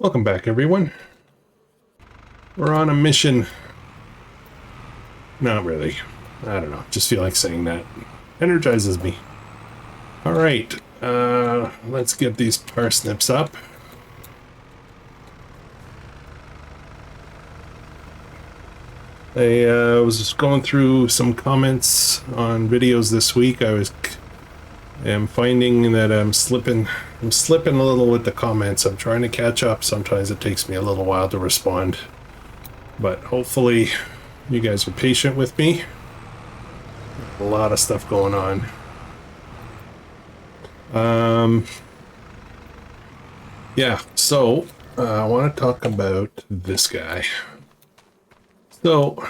Welcome back, everyone. We're on a mission. Not really. I don't know. Just feel like saying that. Energizes me. All right. Let's get these parsnips up. I was just going through some comments on videos this week. am finding that I'm slipping a little with the comments. I'm trying to catch up. Sometimes it takes me a little while to respond, but hopefully you guys are patient with me. A lot of stuff going on. Yeah, so I want to talk about this guy. So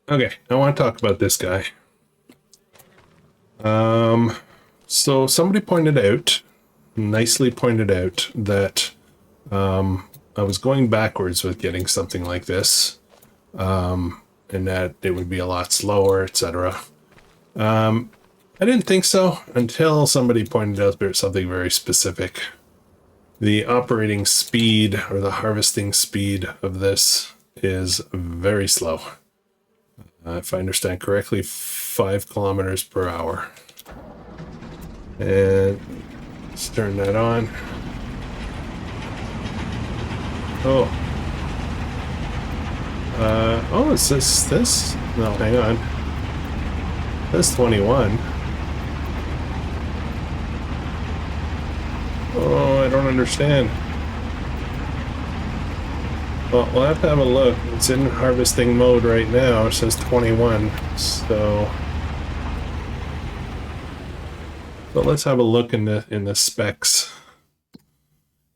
okay, I want to talk about this guy. So somebody nicely pointed out that I was going backwards with getting something like this, and that it would be a lot slower, etc. I didn't think so until somebody pointed out there's something very specific. The operating speed or the harvesting speed of this is very slow. If I understand correctly, 5 kilometers per hour. And let's turn that on. Oh. Oh, is this? No, hang on. That's 21. Oh, I don't understand. Well, we'll have to have a look. It's in harvesting mode right now. It says 21. So let's have a look in the specs.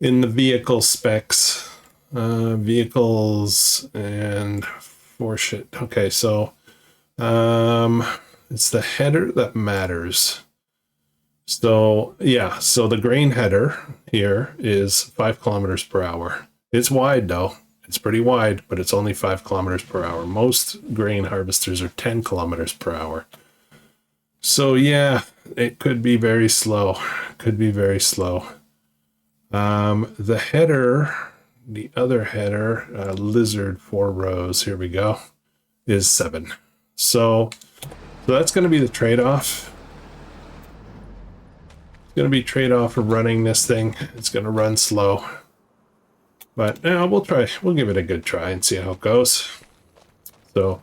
In the vehicle specs. Vehicles and for shit. Okay, so it's the header that matters. So yeah, so the grain header here is 5 kilometers per hour. It's wide though. It's pretty wide, but it's only 5 kilometers per hour. Most grain harvesters are 10 kilometers per hour. So yeah, it could be very slow. Could be very slow. The header, the other header, lizard 4 rows, here we go, is 7. So that's going to be the trade-off. It's going to be trade-off of running this thing. It's going to run slow. But we'll try. We'll give it a good try and see how it goes. So,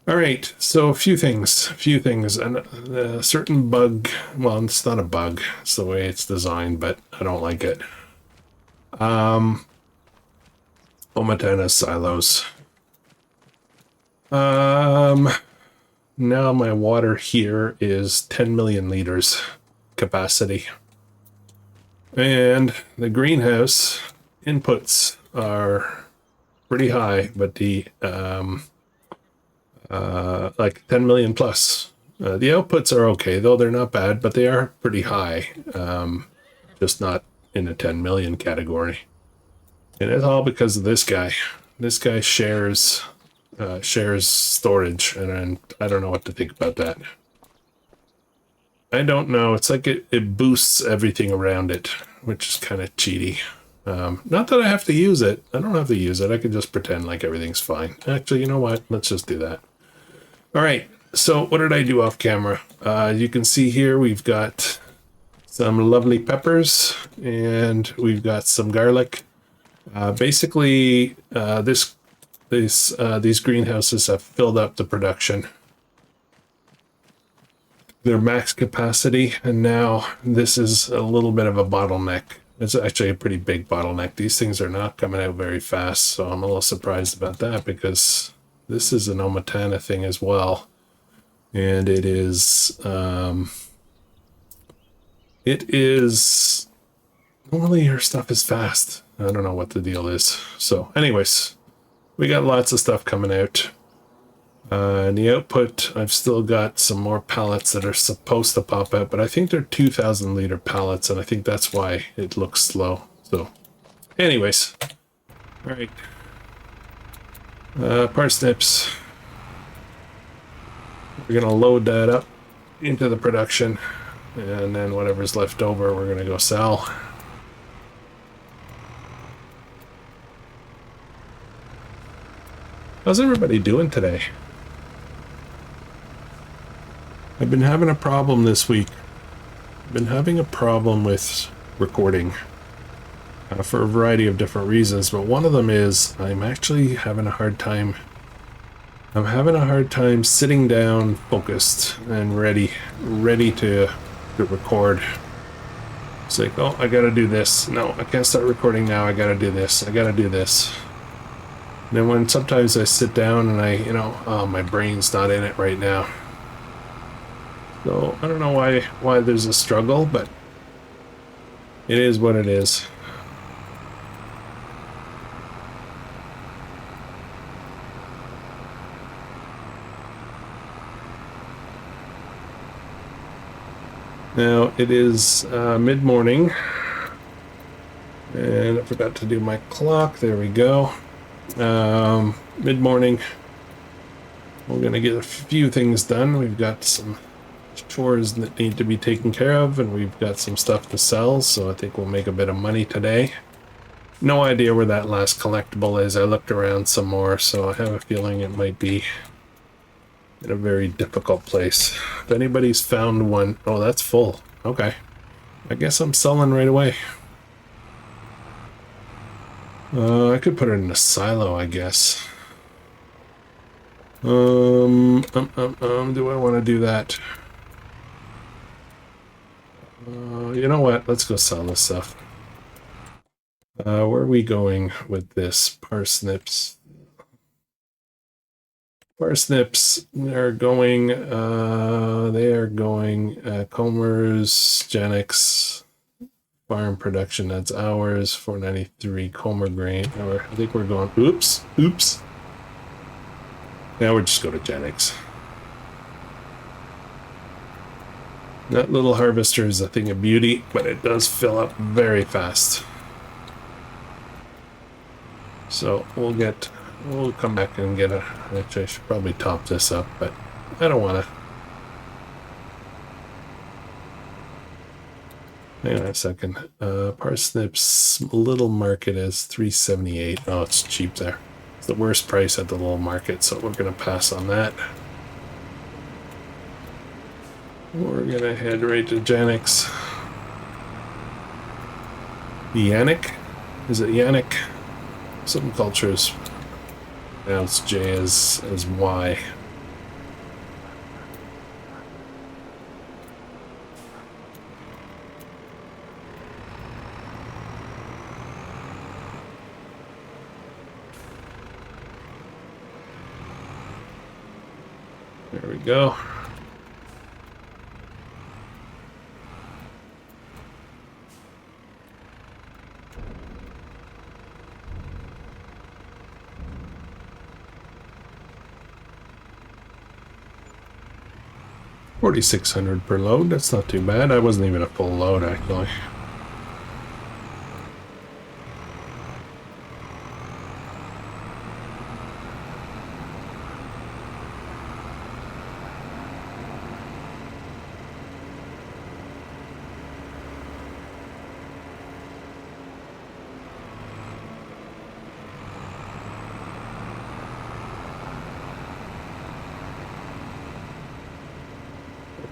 all right. So a few things. And a certain bug. Well, it's not a bug. It's the way it's designed, but I don't like it. Omatana silos. Now my water here is 10 million liters capacity. And the greenhouse inputs are pretty high, but the like 10 million plus. The outputs are okay, though they're not bad, but they are pretty high. Just not in the 10 million category. And it's all because of this guy. This guy shares storage, and I don't know what to think about that. I don't know. It's like it boosts everything around it, which is kind of cheaty. Not that I have to use it. I don't have to use it. I can just pretend like everything's fine. Actually, you know what? Let's just do that. All right. So what did I do off camera? You can see here we've got some lovely peppers and we've got some garlic. Basically, these greenhouses have filled up the production. Their max capacity, and now this is a little bit of a bottleneck. It's actually a pretty big bottleneck. These things are not coming out very fast, so I'm a little surprised about that because this is an Omatana thing as well. And it is normally your stuff is fast. I don't know what the deal is. So anyways, we got lots of stuff coming out. And the output, I've still got some more pallets that are supposed to pop out, but I think they're 2,000 liter pallets, and I think that's why it looks slow. So, anyways, all right. Parsnips. We're gonna load that up into the production, and then whatever's left over we're gonna go sell. How's everybody doing today? I've been having a problem this week. I've been having a problem with recording for a variety of different reasons, but one of them is I'm actually having a hard time. I'm having a hard time sitting down, focused, and ready to record. It's like, oh, I gotta do this. No, I can't start recording now. I gotta do this. I gotta do this. And then when sometimes I sit down and oh, my brain's not in it right now. So I don't know why there's a struggle, but it is what it is. Now it is mid-morning, and I forgot to do my clock. There we go. Mid-morning. We're gonna get a few things done. We've got some chores that need to be taken care of, and we've got some stuff to sell, so I think we'll make a bit of money today. No idea where that last collectible is. I looked around some more, so I have a feeling it might be in a very difficult place. If anybody's found one... Oh, that's full. Okay. I guess I'm selling right away. I could put it in a silo, I guess. Do I want to do that? You know what? Let's go sell this stuff. Where are we going with this? Parsnips. Parsnips are going, Comer's, Genix, farm production, that's ours, 493, Comer grain, or I think we're going, oops. Now we're just go to Genix. That little harvester is a thing of beauty, but it does fill up very fast. So we'll come back and get actually I should probably top this up, but I don't want to. Hang on a second. Parsnips little market is 378. Oh, it's cheap there. It's the worst price at the little market, so we're going to pass on that. We're going to head right to Janix. Yannick? Is it Yannick? Some cultures pronounce J as Y. There we go. $4,600 per load. That's not too bad. I wasn't even a full load actually.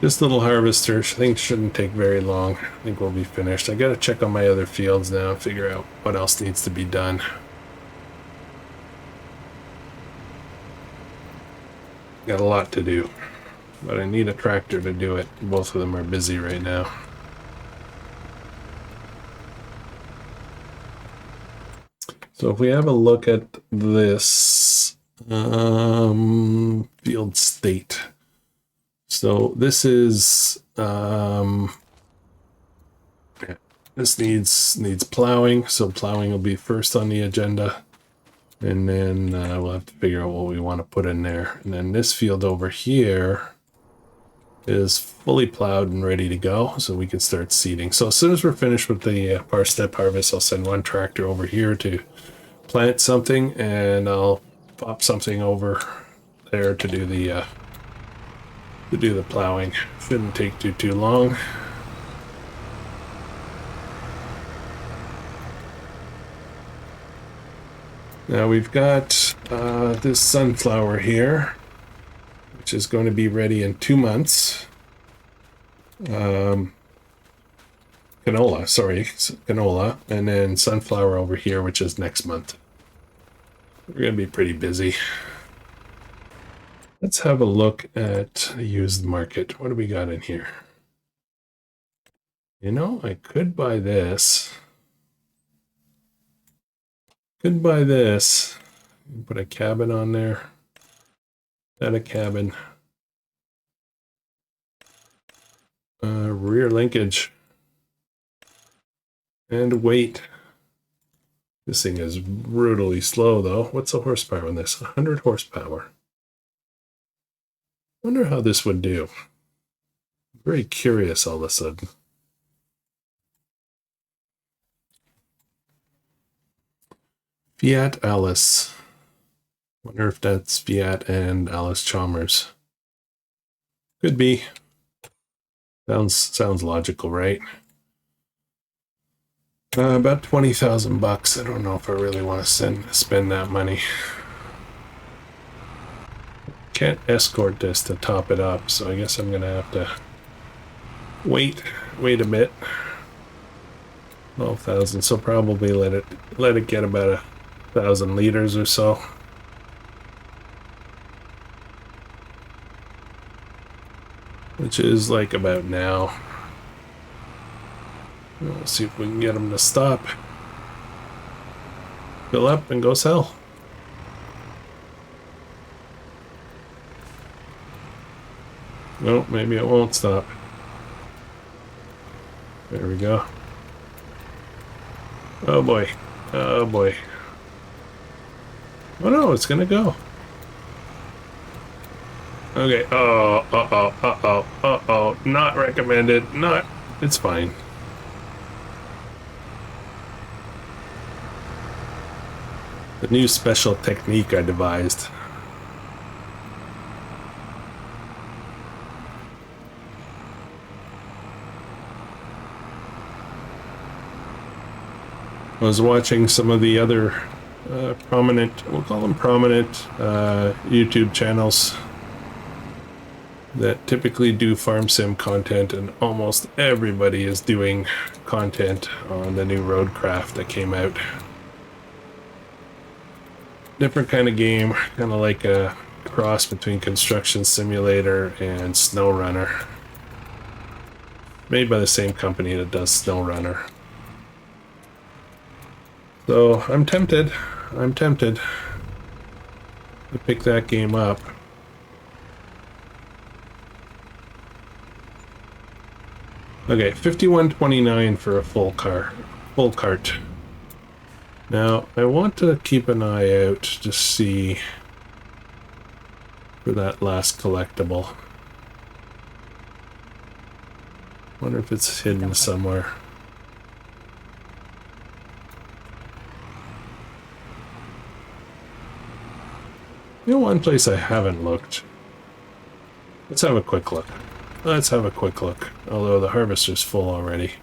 This little harvester, I think, shouldn't take very long. I think we'll be finished. I gotta check on my other fields now and figure out what else needs to be done. Got a lot to do, but I need a tractor to do it. Both of them are busy right now. So if we have a look at this field state. So this is this needs plowing, so plowing will be first on the agenda, and then we'll have to figure out what we want to put in there. And then this field over here is fully plowed and ready to go, so we can start seeding. So as soon as we're finished with the parsnip harvest, I'll send one tractor over here to plant something, and I'll pop something over there to do the to do the plowing. Shouldn't take too long. Now we've got this sunflower here, which is going to be ready in 2 months. Canola, sorry, canola, and then sunflower over here, which is next month. We're going to be pretty busy. Let's have a look at the used market. What do we got in here? You know, I could buy this. Could buy this. Put a cabin on there. Add a cabin. Rear linkage. And weight. This thing is brutally slow though. What's the horsepower on this? 100 horsepower. Wonder how this would do. Very curious all of a sudden. Fiat Alice. Wonder if that's Fiat and Alice Chalmers. Could be. Sounds logical, right? About 20,000 bucks. I don't know if I really want to spend that money. Can't escort this to top it up, so I guess I'm gonna have to wait a bit. 12,000, so probably let it get about 1,000 liters or so. Which is like about now. Let's see if we can get them to stop. Fill up and go sell. No, maybe it won't stop. There we go. Oh boy. Oh boy. Oh no, it's gonna go. Okay. Oh, uh-oh. Not recommended. It's fine. The new special technique I devised. I was watching some of the other prominent, we'll call them prominent YouTube channels that typically do farm sim content, and almost everybody is doing content on the new roadcraft that came out. Different kind of game, kind of like a cross between Construction Simulator and SnowRunner. Made by the same company that does SnowRunner. So I'm tempted to pick that game up. Okay, $51.29 for a full cart. Now I want to keep an eye out to see for that last collectible. Wonder if it's hidden somewhere. You know, one place I haven't looked. Let's have a quick look. Although the harvester's full already.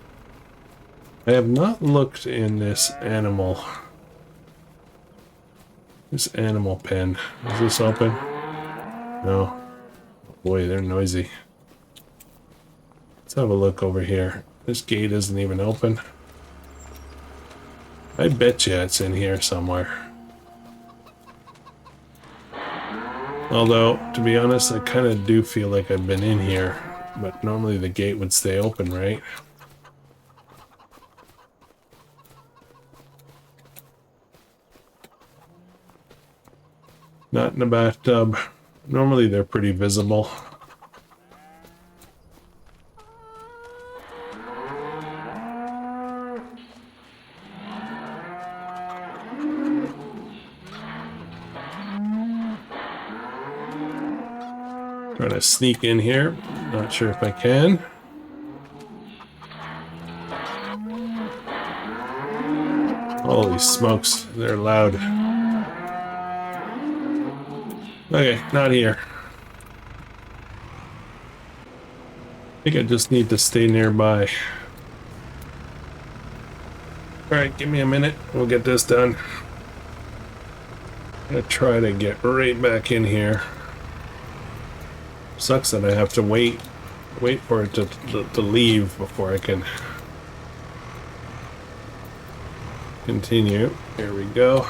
I have not looked in this animal pen. Is this open? No. Boy, they're noisy. Let's have a look over here. This gate isn't even open. I bet you it's in here somewhere. Although, to be honest, I kind of do feel like I've been in here, but normally the gate would stay open, right? Not in the bathtub. Normally they're pretty visible. Trying to sneak in here. Not sure if I can. Holy smokes, they're loud. Okay, not here. think I just need to stay nearby. Alright, give me a minute. We'll get this done. I'm gonna try to get right back in here. Sucks that I have to wait for it to leave before I can continue. Here we go.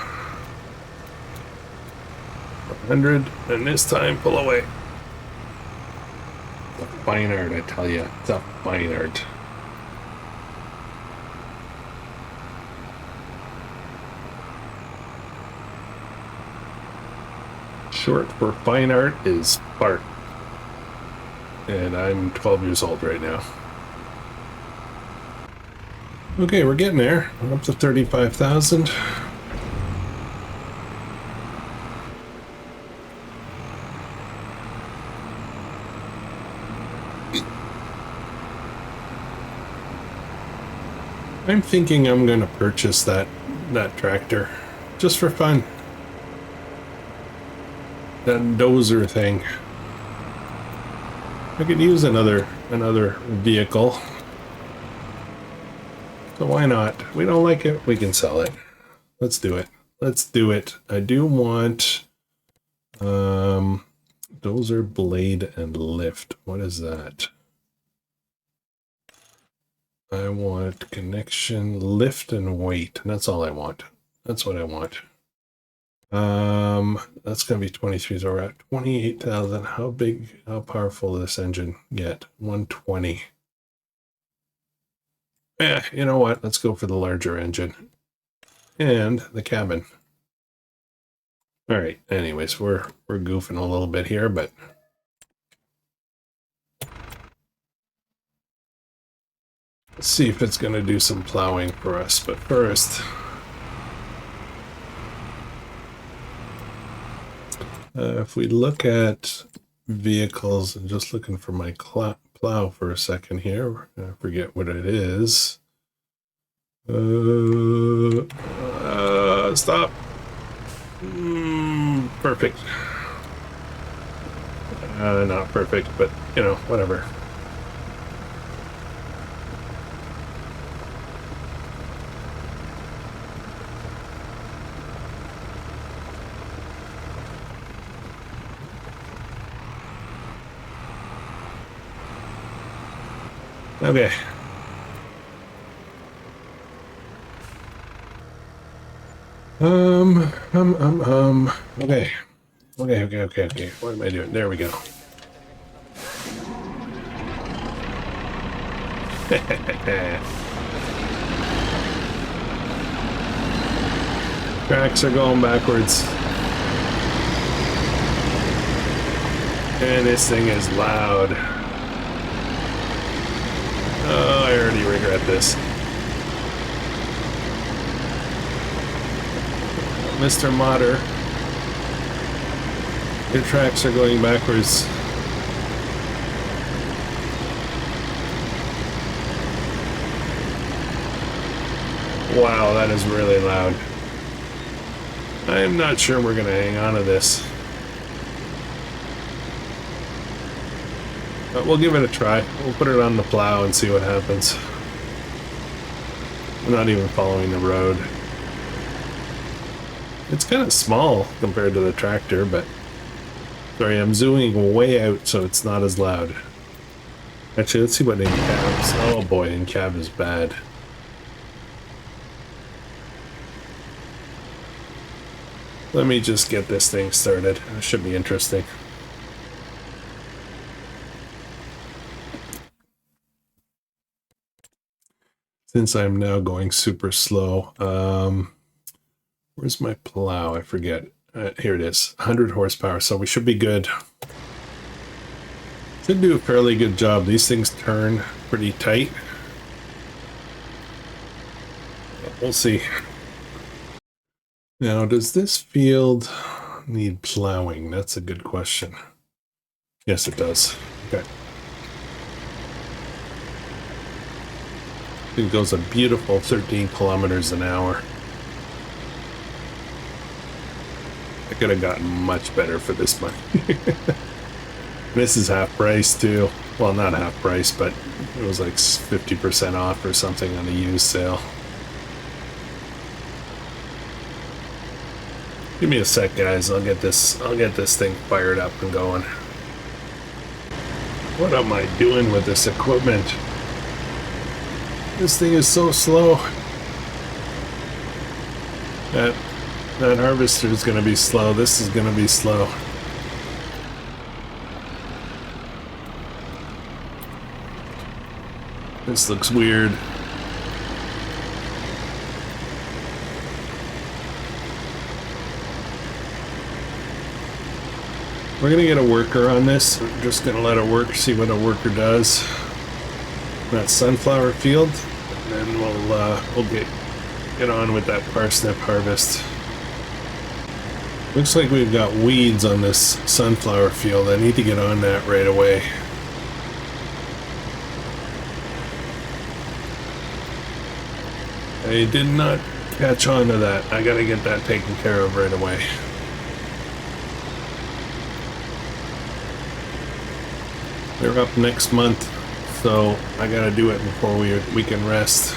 100, and this time pull away. It's a fine art, I tell you. It's a fine art. Short for fine art is fart. And I'm 12 years old right now. Okay, we're getting there. We're up to 35,000. I'm thinking I'm going to purchase that tractor just for fun. That dozer thing. I could use another vehicle. So why not? We don't like it, we can sell it. Let's do it. Let's do it. I do want dozer blade and lift. What is that? I want connection, lift, and weight. And that's all I want. That's what I want. That's gonna be 23, so we're at 28,000. How powerful does this engine get? 120. You know what? Let's go for the larger engine. And the cabin. Alright, anyways, we're goofing a little bit here, but let's see if it's gonna do some plowing for us. But first, if we look at vehicles, and just looking for my plow for a second here, I forget what it is. Stop. Perfect. Not perfect, but you know, whatever. Okay. Okay. What am I doing? There we go. Tracks are going backwards. And this thing is loud. Oh, I already regret this. Mr. Modder. Your tracks are going backwards. Wow, that is really loud. I am not sure we're gonna hang on to this. But we'll give it a try. We'll put it on the plow and see what happens. I'm not even following the road. It's kind of small compared to the tractor, but sorry, I'm zooming way out so it's not as loud. Actually, let's see what in cabs. Oh boy, in cab is bad. Let me just get this thing started. It should be interesting. Since I'm now going super slow, where's my plow? I forget. Here it is, 100 horsepower, so we should be good. Should do a fairly good job. These things turn pretty tight. We'll see. Now, does this field need plowing? That's a good question. Yes, it does. Okay. It goes a beautiful 13 kilometers an hour. I could have gotten much better for this money. This is half price too. Well, not half price, but it was like 50% off or something on the used sale. Give me a sec, guys. I'll get this thing fired up and going. What am I doing with this equipment? This thing is so slow. That harvester is going to be slow. This is going to be slow. This looks weird. We're gonna get a worker on this. We're just gonna let it work, see what a worker does. That sunflower field, and then we'll get on with that parsnip harvest. Looks like we've got weeds on this sunflower field. I need to get on that right away. I did not catch on to that. I gotta get that taken care of right away. They're up next month, so I gotta do it before we can rest.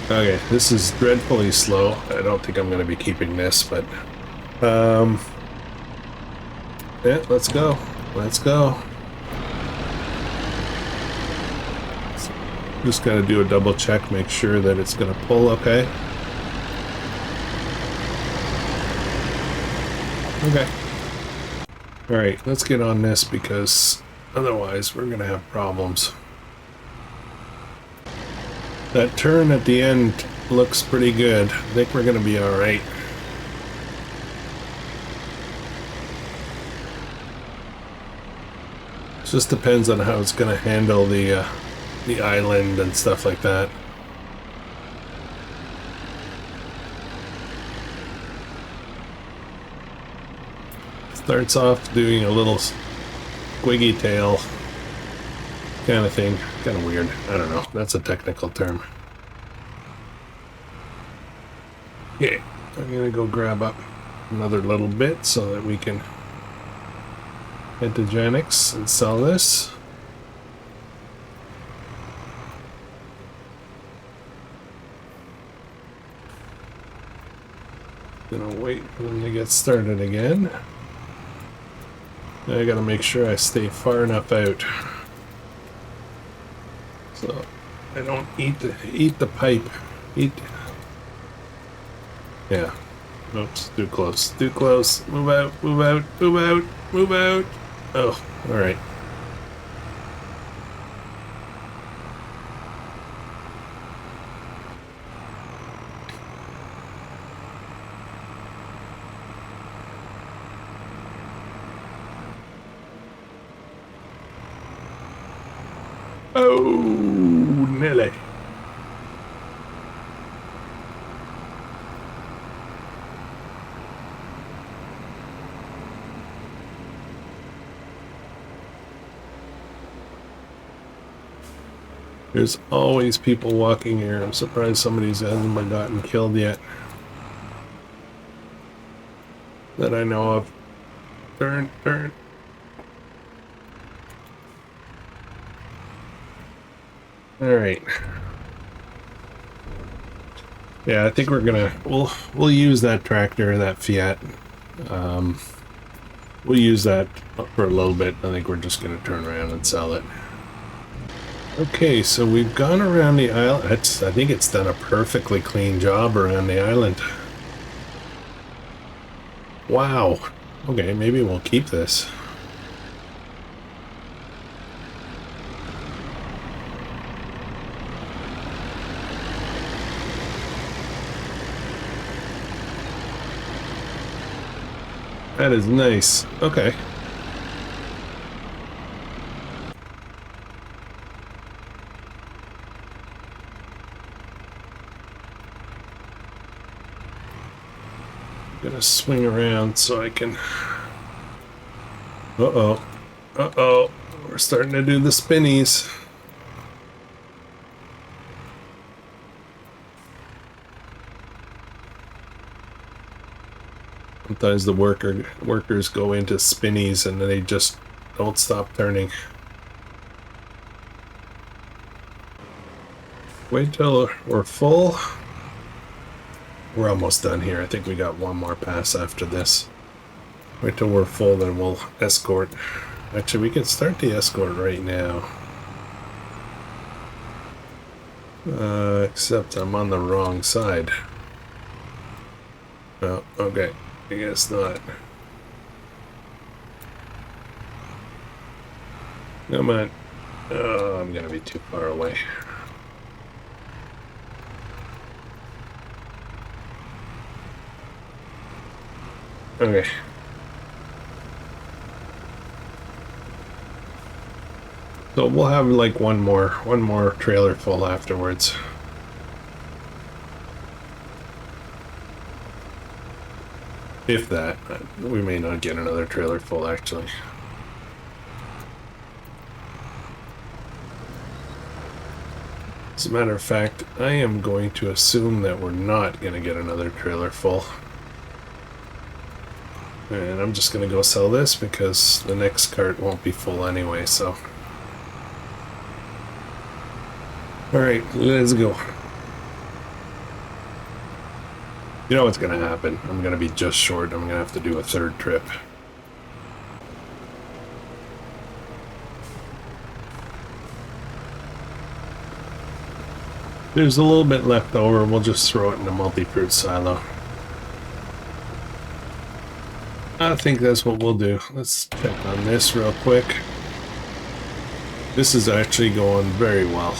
Okay, this is dreadfully slow. I don't think I'm gonna be keeping this, but yeah, let's go. Let's go. Just gotta do a double check, make sure that it's gonna pull okay. Okay. Alright, let's get on this because otherwise we're gonna have problems. That turn at the end looks pretty good. I think we're gonna be alright. Just depends on how it's gonna handle the island and stuff like that. Starts off doing a little squiggy tail kind of thing. Kind of weird. I don't know. That's a technical term. Okay, I'm gonna go grab up another little bit so that we can head to Janix and sell this. Gonna wait for them to get started again. I gotta make sure I stay far enough out so I don't eat the pipe. Yeah. Oops, too close. Too close. Move out, move out, move out, move out. Oh, alright. Oh, Nelly. There's always people walking here. I'm surprised somebody's hasn't been gotten killed yet. That I know of. Turn, turn. Alright. Yeah, I think we're gonna we'll use that tractor, that Fiat. We'll use that for a little bit. I think we're just gonna turn around and sell it. Okay, so we've gone around the island. I think it's done a perfectly clean job around the island. Wow. Okay, maybe we'll keep this. That is nice. Okay. Gonna swing around so I can... Uh-oh. Uh-oh. We're starting to do the spinnies. Sometimes the workers go into spinnies and they just don't stop turning. Wait till we're full. We're almost done here. I think we got one more pass after this. Wait till we're full, then we'll escort. Actually, we can start the escort right now. Except I'm on the wrong side. Oh, okay. I guess not. Come on. Oh, I'm gonna be too far away. Okay. So we'll have like one more trailer full afterwards. If that, we may not get another trailer full actually. As a matter of fact, I am going to assume that we're not going to get another trailer full. And I'm just going to go sell this because the next cart won't be full anyway, so. Alright, let's go. You know what's going to happen. I'm going to be just short. I'm going to have to do a third trip. There's a little bit left over. We'll just throw it in the multi-fruit silo. I think that's what we'll do. Let's check on this real quick. This is actually going very well.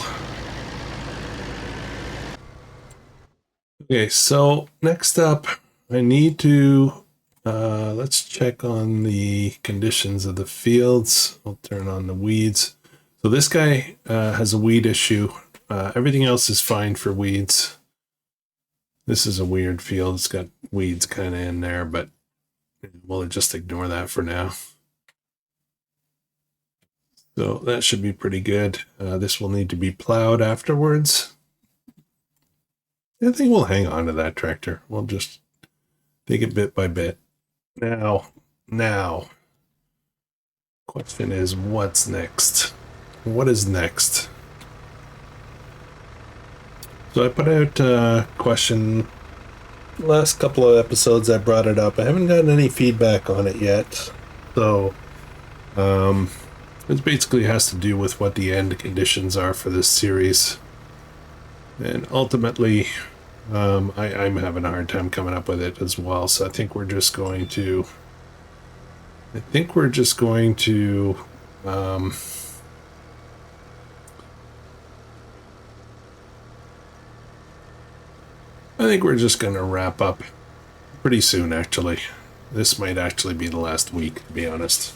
Okay, so next up, I need to, let's check on the conditions of the fields. I'll turn on the weeds. So this guy has a weed issue. Everything else is fine for weeds. This is a weird field. It's got weeds kind of in there, but we'll just ignore that for now. So that should be pretty good. This will need to be plowed afterwards. I think we'll hang on to that tractor. We'll just take it bit by bit. Now, question is, what's next? What is next? So I put out a question last couple of episodes. I brought it up. I haven't gotten any feedback on it yet. So it basically has to do with what the end conditions are for this series. And ultimately, I'm having a hard time coming up with it as well. So I think we're just going to, I think we're just going to wrap up pretty soon, actually. This might actually be the last week, to be honest.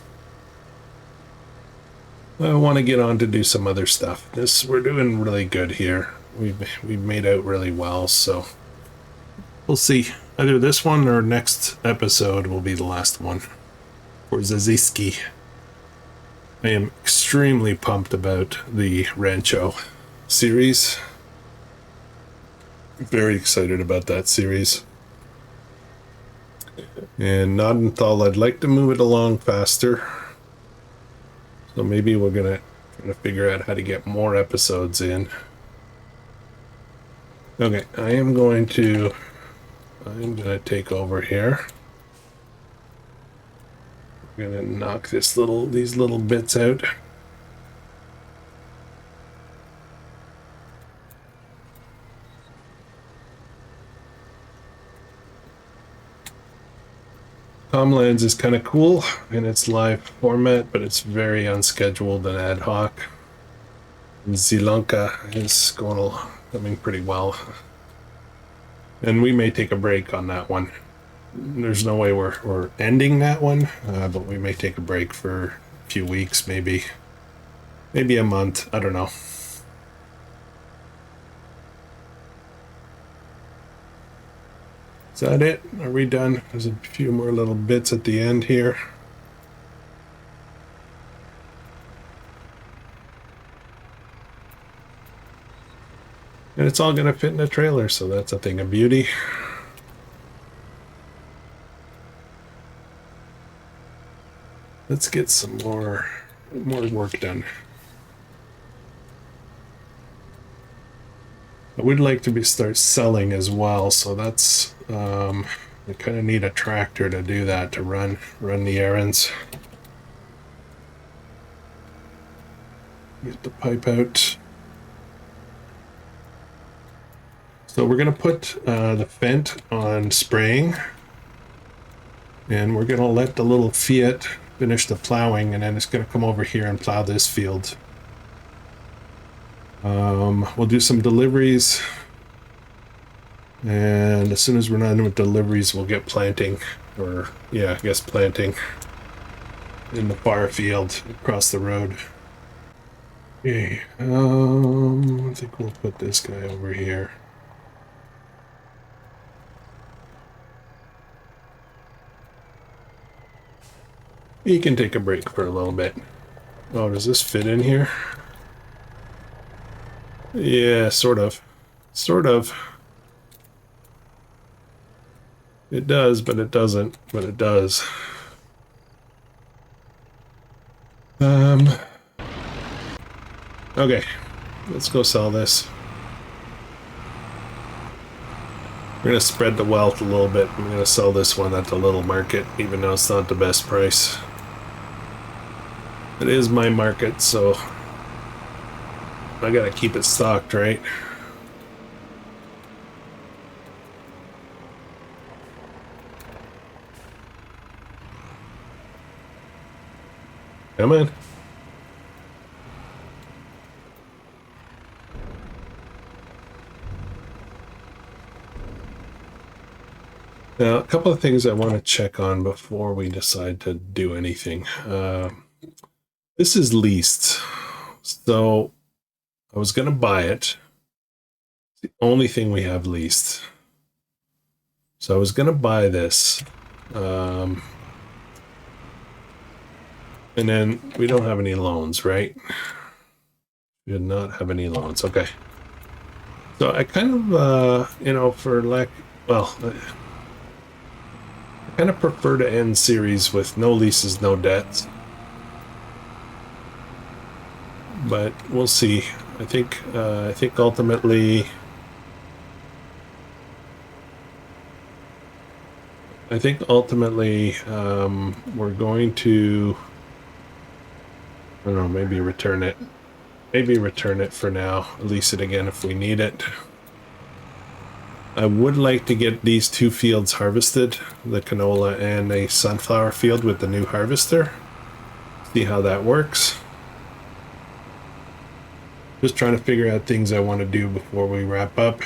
I want to get on to do some other stuff. We're doing really good here. We've made out really well, so we'll see. Either this one or next episode will be the last one for Zacieczki. I am extremely pumped about the Rancho series. Very excited about that series. And Nadenthal, I'd like to move it along faster. So maybe we're gonna figure out how to get more episodes in. Okay, I'm gonna take over here. I'm gonna knock these little bits out. Comlands is kind of cool in its live format, but it's very unscheduled and ad hoc. And Zilanka is coming pretty well. And we may take a break on that one. There's no way we're ending that one, but we may take a break for a few weeks, maybe a month. I don't know. Is that it? Are we done? There's a few more little bits at the end here. And it's all going to fit in a trailer, so that's a thing of beauty. Let's get some more work done. I would like to start selling as well, so that's I kind of need a tractor to do that, to run the errands. Get the pipe out. So we're gonna put the Fendt on spraying, and we're gonna let the little Fiat finish the plowing, and then it's gonna come over here and plow this field. We'll do some deliveries, and as soon as we're done with deliveries, we'll get planting, or yeah, I guess planting in the far field across the road. Okay, I think we'll put this guy over here. He can take a break for a little bit. Oh, does this fit in here? Yeah, sort of. Sort of. It does, but it doesn't. But it does. Okay. Let's go sell this. We're gonna spread the wealth a little bit. I'm gonna sell this one at the little market, even though it's not the best price. It is my market, so I gotta keep it stocked, right? Come on. Now, a couple of things I want to check on before we decide to do anything. This is leased, so I was going to buy it. It's the only thing we have leased. So I was going to buy this. And then we don't have any loans, right? We did not have any loans. Okay. So I kind of, you know, for lack, well, I kind of prefer to end series with no leases, no debts. But we'll see. I think ultimately, we're going to, I don't know, maybe return it. Maybe return it for now. Lease it again if we need it. I would like to get these two fields harvested, the canola and a sunflower field with the new harvester. See how that works. Just trying to figure out things I want to do before we wrap up.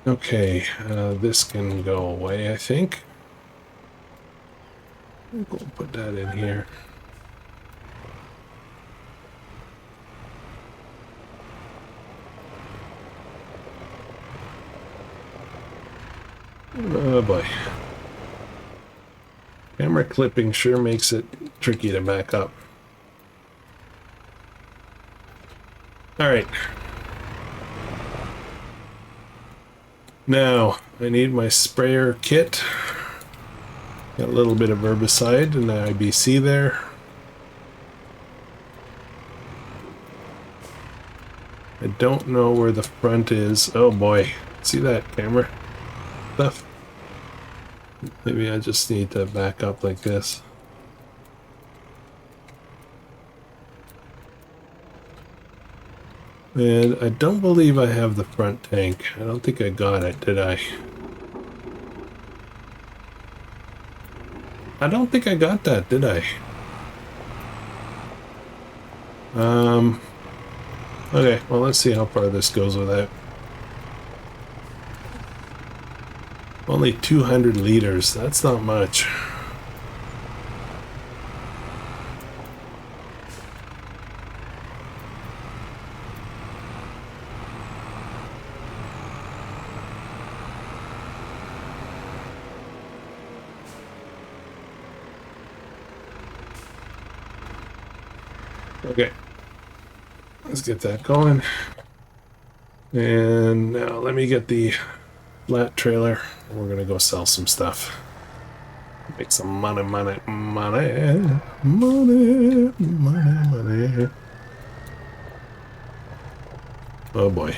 Okay, this can go away, I think. We'll put that in here. Oh boy. Camera clipping sure makes it tricky to back up. Alright. Now, I need my sprayer kit. Got a little bit of herbicide and the IBC there. I don't know where the front is. Oh boy. See that camera stuff? Maybe I just need to back up like this. And I don't believe I have the front tank. I don't think I got it, did I? I don't think I got that, did I? Okay, well, let's see how far this goes without. Only 200 liters, that's not much. Okay. let's get that going. And now let me get the flat trailer. We're gonna go sell some stuff. Make some money, money, money, money, money, money. Oh boy.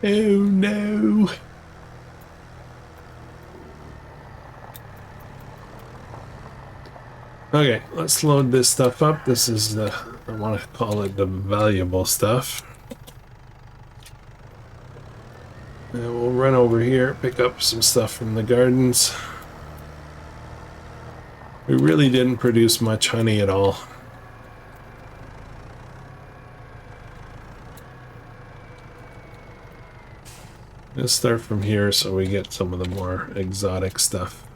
Oh no. Okay, let's load this stuff up. This is the, I want to call it the valuable stuff. And we'll run over here, pick up some stuff from the gardens. We really didn't produce much honey at all. Let's start from here so we get some of the more exotic stuff.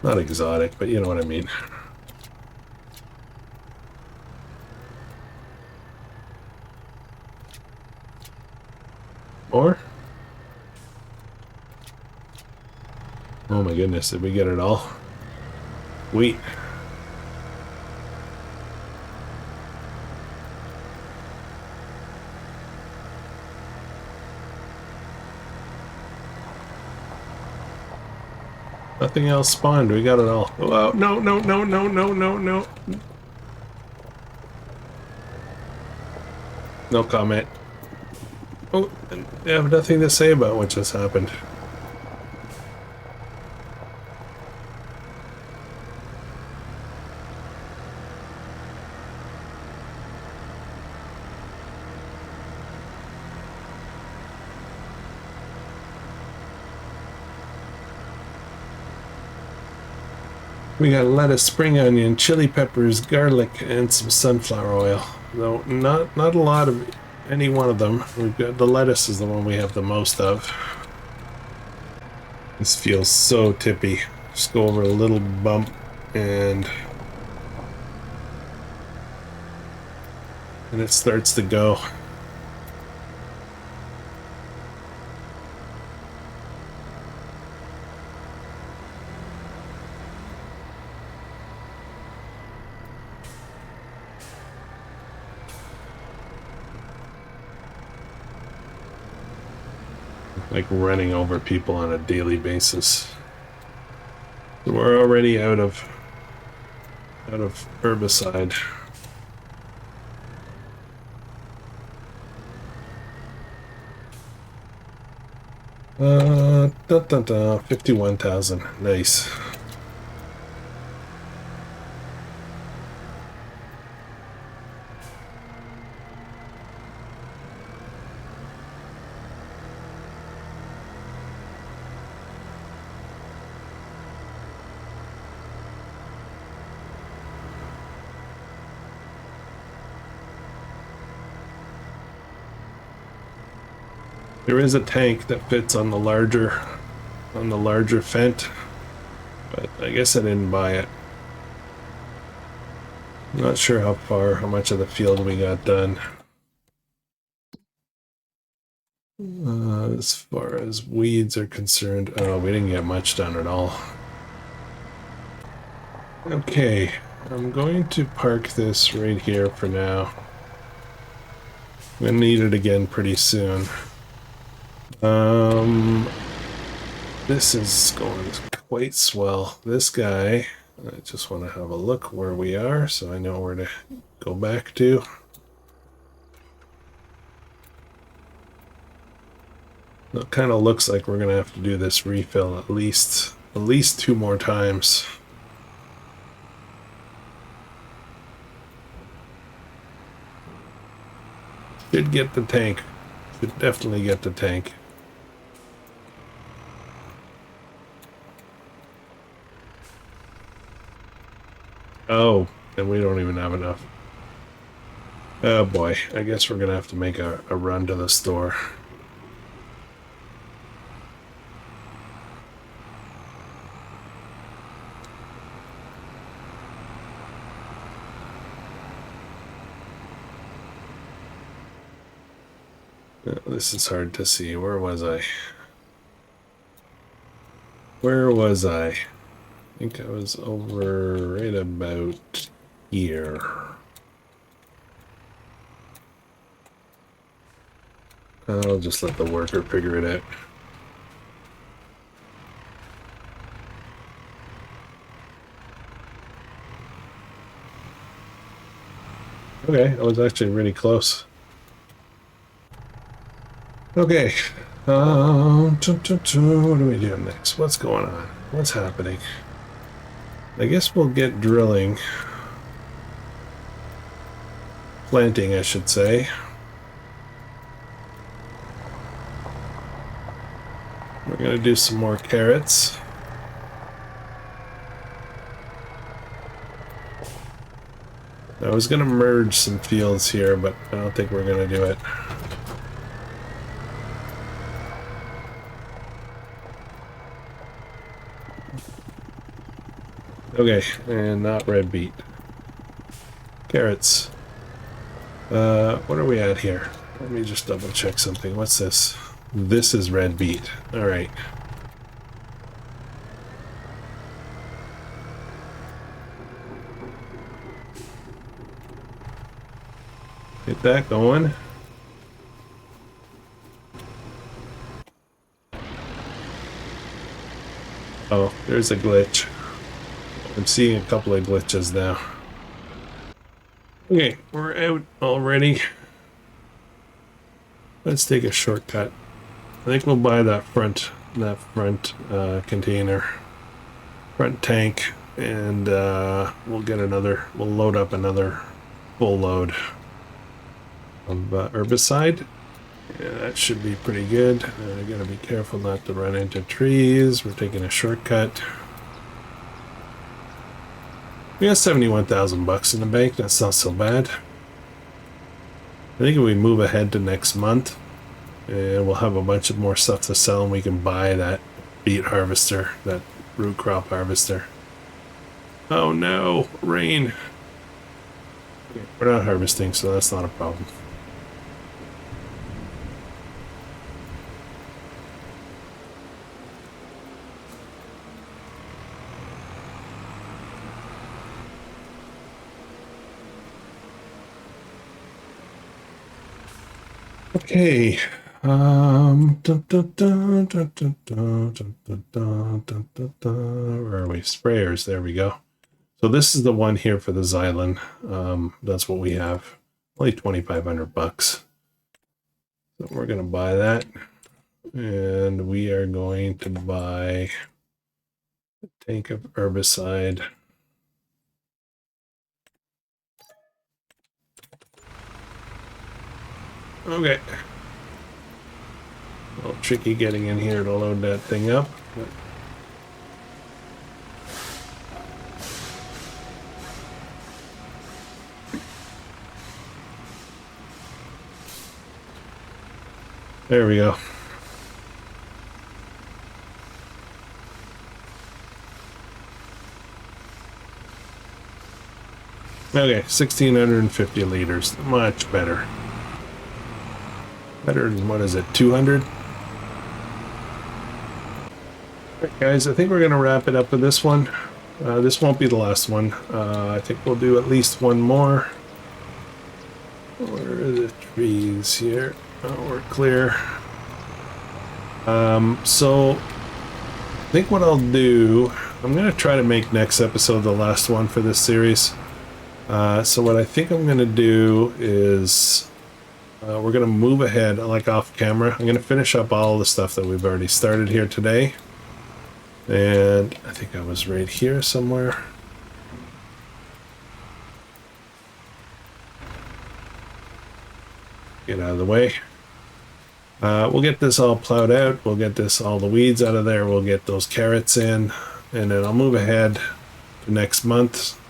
Not exotic, but you know what I mean. Or? Oh my goodness, did we get it all? Wheat. Nothing else spawned. We got it all. Oh, no, no, no, no, no, no, no. No comment. Oh, I have nothing to say about what just happened. We got lettuce, spring onion, chili peppers, garlic, and some sunflower oil. Though not a lot of any one of them. We've got the lettuce is the one we have the most of. This feels so tippy. Just go over a little bump and it starts to go. Like running over people on a daily basis. We're already out of herbicide. Dun, dun, dun, 51,000. Nice. There is a tank that fits on the larger Fent, but I guess I didn't buy it. I'm not sure how much of the field we got done. As far as weeds are concerned, oh, we didn't get much done at all. Okay, I'm going to park this right here for now. I'm gonna need it again pretty soon. This is going quite swell. This guy, I just want to have a look where we are so I know where to go back to. It kind of looks like we're gonna have to do this refill at least 2 more times. Should get the tank. Should definitely get the tank. Oh, and we don't even have enough. Oh boy, I guess we're gonna have to make a run to the store. This is hard to see. Where was I? Where was I? I think I was over right about here. I'll just let the worker figure it out. Okay, I was actually really close. Okay. What do we do next? What's going on? What's happening? I guess we'll get drilling. Planting, I should say. We're gonna do some more carrots. I was gonna merge some fields here, but I don't think we're gonna do it. Okay, and not red beet. Carrots. What are we at here? Let me just double check something. What's this? This is red beet. Alright. Get that going. Oh, there's a glitch. I'm seeing a couple of glitches now. Okay, we're out already. Let's take a shortcut. I think we'll buy that front container, front tank, and we'll load up another full load of herbicide. Yeah, that should be pretty good. I gotta be careful not to run into trees. We're taking a shortcut. We got 71,000 bucks in the bank. That's not so bad. I think if we move ahead to next month, and we'll have a bunch of more stuff to sell, and we can buy that beet harvester, that root crop harvester. Oh no, rain. Okay, we're not harvesting, so that's not a problem. Okay. Where are we? Sprayers. There we go. So this is the one here for the Xylem. That's what we have. Only 2,500 bucks. So we're going to buy that. And we are going to buy a tank of herbicide. Okay. A little tricky getting in here to load that thing up. But there we go. Okay, 1,650 liters. Much better. Better than, what is it, 200? Alright guys, I think we're going to wrap it up with this one. This won't be the last one. I think we'll do at least one more. Where are the trees here? Oh, we're clear. So I think what I'll do, I'm going to try to make next episode the last one for this series. So what I think I'm going to do is we're going to move ahead, like off camera. I'm going to finish up all the stuff that we've already started here today. And I think I was right here somewhere. Get out of the way. We'll get this all plowed out. We'll get all the weeds out of there. We'll get those carrots in. And then I'll move ahead to next month.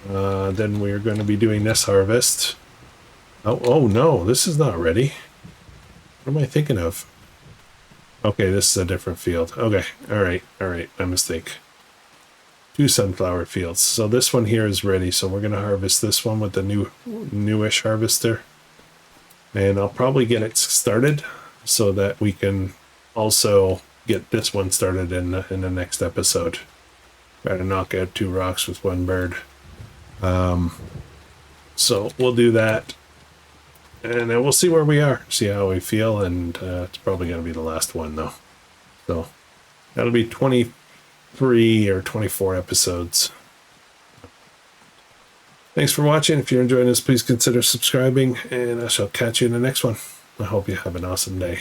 Then we're going to be doing this harvest. Oh no, this is not ready. What am I thinking of? Okay, this is a different field. Okay, alright, my mistake. 2 sunflower fields. So this one here is ready, so we're going to harvest this one with the newish harvester. And I'll probably get it started so that we can also get this one started in the next episode. Try to knock out 2 rocks with 1 bird. So we'll do that, and then we'll see where we are, see how we feel, and it's probably going to be the last one though. So that'll be 23 or 24 episodes. Thanks for watching. If you're enjoying this, please consider subscribing, and I shall catch you in the next one. I hope you have an awesome day.